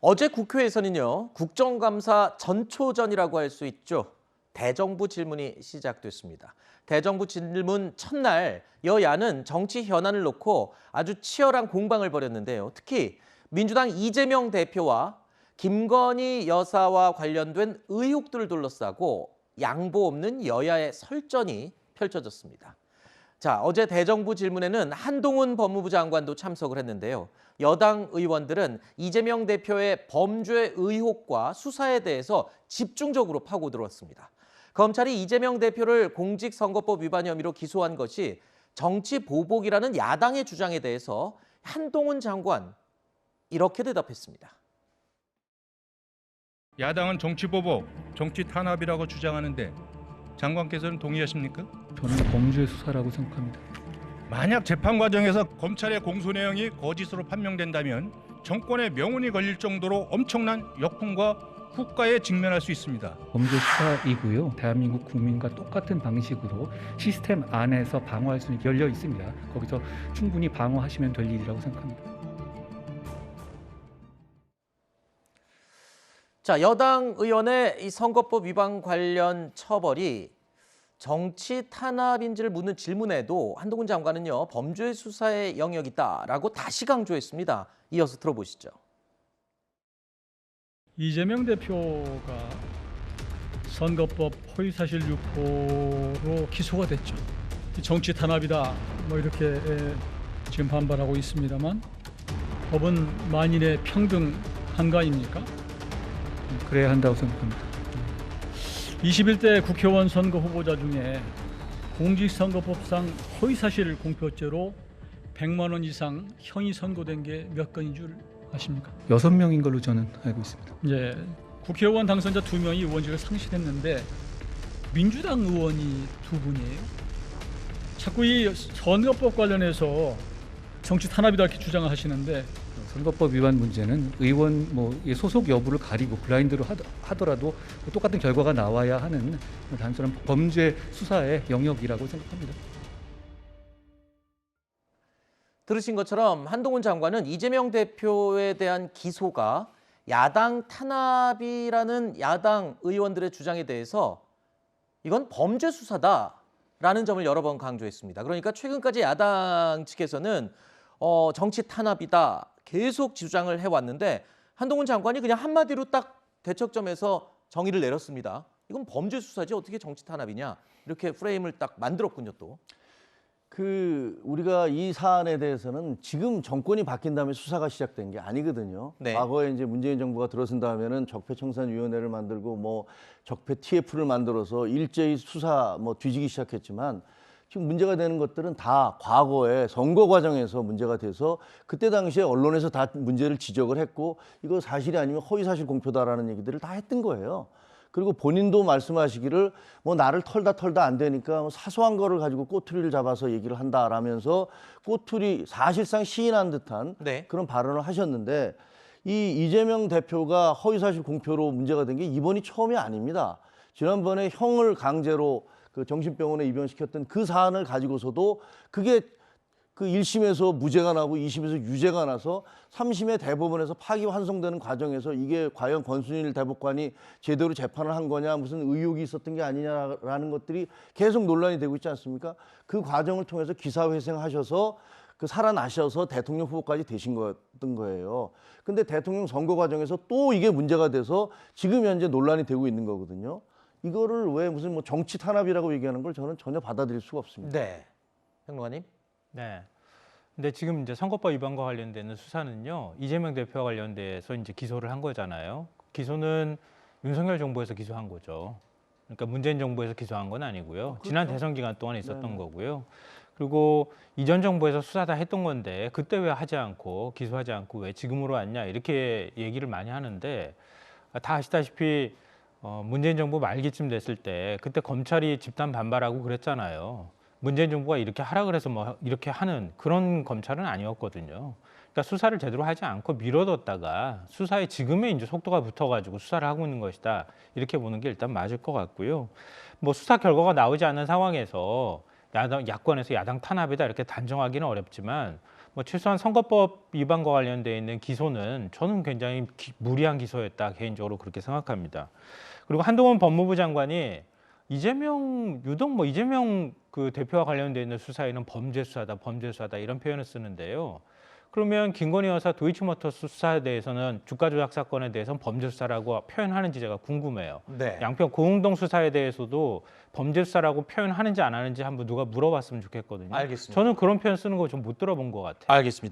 어제 국회에서는요, 국정감사 전초전이라고 할 수 있죠. 대정부 질문이 시작됐습니다. 대정부 질문 첫날 여야는 정치 현안을 놓고 아주 치열한 공방을 벌였는데요. 특히 민주당 이재명 대표와 김건희 여사와 관련된 의혹들을 둘러싸고 양보 없는 여야의 설전이 펼쳐졌습니다. 자, 어제 대정부 질문에는 한동훈 법무부 장관도 참석을 했는데요. 여당 의원들은 이재명 대표의 범죄 의혹과 수사에 대해서 집중적으로 파고들었습니다. 검찰이 이재명 대표를 공직선거법 위반 혐의로 기소한 것이 정치 보복이라는 야당의 주장에 대해서 한동훈 장관 이렇게 대답했습니다. 야당은 정치 보복, 정치 탄압이라고 주장하는데 장관께서는 동의하십니까? 저는 범죄 수사라고 생각합니다. 만약 재판 과정에서 검찰의 공소 내용이 거짓으로 판명된다면 정권의 명운이 걸릴 정도로 엄청난 역풍과 후과에 직면할 수 있습니다. 범죄 수사이고요. 대한민국 국민과 똑같은 방식으로 시스템 안에서 방어할 수는 열려 있습니다. 거기서 충분히 방어하시면 될 일이라고 생각합니다. 자, 여당 의원의 이 선거법 위반 관련 처벌이 정치 탄압인지를 묻는 질문에도 한동훈 장관은요, 범죄 수사의 영역이다라고 다시 강조했습니다. 이어서 들어보시죠. 이재명 대표가 선거법 허위사실 유포로 기소가 됐죠. 정치 탄압이다 뭐 이렇게 지금 반발하고 있습니다만 법은 만인의 평등한 거 아닙니까? 그래야 한다고 생각합니다. 21대 국회의원 선거 후보자 중에 공직선거법상 허위사실 공표죄로 100만 원 이상 형이 선고된 게 몇 건인 줄 아십니까? 6명인 걸로 저는 알고 있습니다. 예, 국회의원 당선자 2명이 의원직을 상실했는데 민주당 의원이 2분이에요. 자꾸 이 선거법 관련해서 정치 탄압이다 이렇게 주장을 하시는데 선거법 위반 문제는 의원 소속 여부를 가리고 블라인드로 하더라도 똑같은 결과가 나와야 하는 단순한 범죄 수사의 영역이라고 생각합니다. 들으신 것처럼 한동훈 장관은 이재명 대표에 대한 기소가 야당 탄압이라는 야당 의원들의 주장에 대해서 이건 범죄 수사다라는 점을 여러 번 강조했습니다. 그러니까 최근까지 야당 측에서는 정치 탄압이다 계속 주장을 해왔는데 한동훈 장관이 그냥 한마디로 딱 대척점에서 정의를 내렸습니다. 이건 범죄 수사지 어떻게 정치 탄압이냐 이렇게 프레임을 딱 만들었군요 또. 우리가 이 사안에 대해서는 지금 정권이 바뀐 다음에 수사가 시작된 게 아니거든요. 네. 과거에 이제 문재인 정부가 들어선 다음에는 적폐청산위원회를 만들고 적폐 TF를 만들어서 일제히 수사 뒤지기 시작했지만 지금 문제가 되는 것들은 다 과거에 선거 과정에서 문제가 돼서 그때 당시에 언론에서 다 문제를 지적을 했고 이거 사실이 아니면 허위사실 공표다라는 얘기들을 다 했던 거예요. 그리고 본인도 말씀하시기를 나를 털다 안 되니까 사소한 거를 가지고 꼬투리를 잡아서 얘기를 한다라면서 꼬투리 사실상 시인한 듯한 네. 그런 발언을 하셨는데 이 이재명 대표가 허위사실 공표로 문제가 된 게 이번이 처음이 아닙니다. 지난번에 형을 강제로 그 정신병원에 입원시켰던 그 사안을 가지고서도 그게 그 1심에서 무죄가 나고 2심에서 유죄가 나서 3심의 대법원에서 파기환송되는 과정에서 이게 과연 권순일 대법관이 제대로 재판을 한 거냐 무슨 의혹이 있었던 게 아니냐라는 것들이 계속 논란이 되고 있지 않습니까? 그 과정을 통해서 기사회생하셔서 살아나셔서 대통령 후보까지 되신 거였던 거예요. 근데 대통령 선거 과정에서 또 이게 문제가 돼서 지금 현재 논란이 되고 있는 거거든요. 이거를 왜 무슨 정치 탄압이라고 얘기하는 걸 저는 전혀 받아들일 수가 없습니다. 네. 평론가님. 네. 근데 지금 이제 선거법 위반과 관련되는 수사는요, 이재명 대표와 관련돼서 이제 기소를 한 거잖아요. 기소는 윤석열 정부에서 기소한 거죠. 그러니까 문재인 정부에서 기소한 건 아니고요. 그렇죠. 지난 대선 기간 동안에 있었던 네. 거고요. 그리고 이전 정부에서 수사 다 했던 건데 그때 왜 하지 않고 기소하지 않고 왜 지금으로 왔냐 이렇게 얘기를 많이 하는데 다 아시다시피 문재인 정부 말기쯤 됐을 때 그때 검찰이 집단 반발하고 그랬잖아요. 문재인 정부가 이렇게 하라 그래서 이렇게 하는 그런 검찰은 아니었거든요. 그러니까 수사를 제대로 하지 않고 미뤄뒀다가 수사에 지금의 이제 속도가 붙어가지고 수사를 하고 있는 것이다. 이렇게 보는 게 일단 맞을 것 같고요. 수사 결과가 나오지 않는 상황에서 야권에서 야당 탄압이다 이렇게 단정하기는 어렵지만 뭐 최소한 선거법 위반과 관련돼 있는 기소는 저는 굉장히 무리한 기소였다 개인적으로 그렇게 생각합니다. 그리고 한동훈 법무부 장관이 이재명 그 대표와 관련돼 있는 수사에는 범죄 수사다 이런 표현을 쓰는데요. 그러면 김건희 여사 도이치모터스 수사에 대해서는 주가 조작 사건에 대해서는 범죄 수사라고 표현하는지 제가 궁금해요. 네. 양평 고흥동 수사에 대해서도 범죄 수사라고 표현하는지 안 하는지 한번 누가 물어봤으면 좋겠거든요. 알겠습니다. 저는 그런 표현 쓰는 거 좀 못 들어본 것 같아요. 알겠습니다.